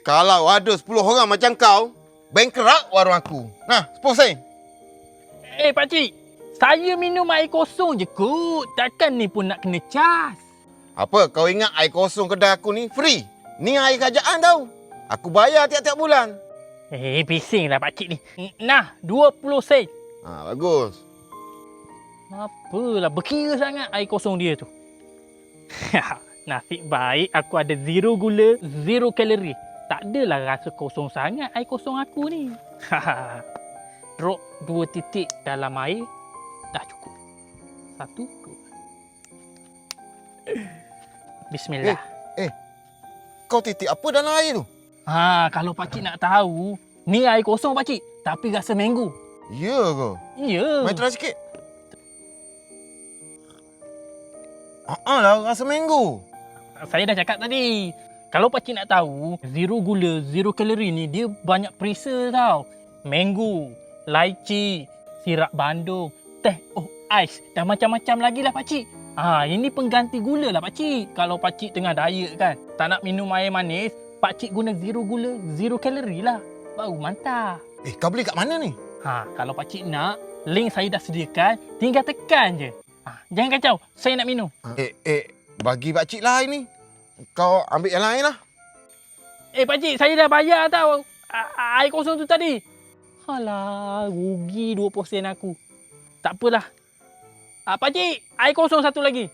Kalau ada 10 orang macam kau, bankrupt warung aku. Nah, 10 sen. Pakcik, saya minum air kosong je kot. Takkan ni pun nak kena cas. Apa, kau ingat air kosong kedai aku ni free? Ni air kerajaan tau. Aku bayar tiap-tiap bulan. Bising lah pakcik ni. Nah, 20 sen. Bagus. Apalah, berkira sangat air kosong dia tu. Nasib baik aku ada zero gula, zero kalori. Tak adalah rasa kosong sangat air kosong aku ni. Drop 2 titik dalam air, dah cukup. 1, 2. Bismillah. Kau titik apa dalam air tu? Kalau pakcik nak tahu, ni air kosong pakcik, tapi rasa mango. Ya ke? Ya. Mai try sikit. Lah, rasa mango. Saya dah cakap tadi. Kalau pakcik nak tahu, zero gula, zero kalori ni dia banyak perisa tau. Mango, lychee, sirap bandung, teh ais dan macam-macam lagi lah pakcik. Ini pengganti gula lah pakcik. Kalau pakcik tengah diet kan, tak nak minum air manis, pakcik guna zero gula, zero kalori lah. Baru mantap. Kau beli kat mana ni? Kalau pakcik nak, link saya dah sediakan, tinggal tekan je. Jangan kacau, saya nak minum. Bagi pakcik lah air ni. Kau ambil yang lain lah. Pakcik, saya dah bayar tau air kosong tu tadi. Alah, rugi 20 sen aku. Tak apalah. Pakcik, air kosong satu lagi.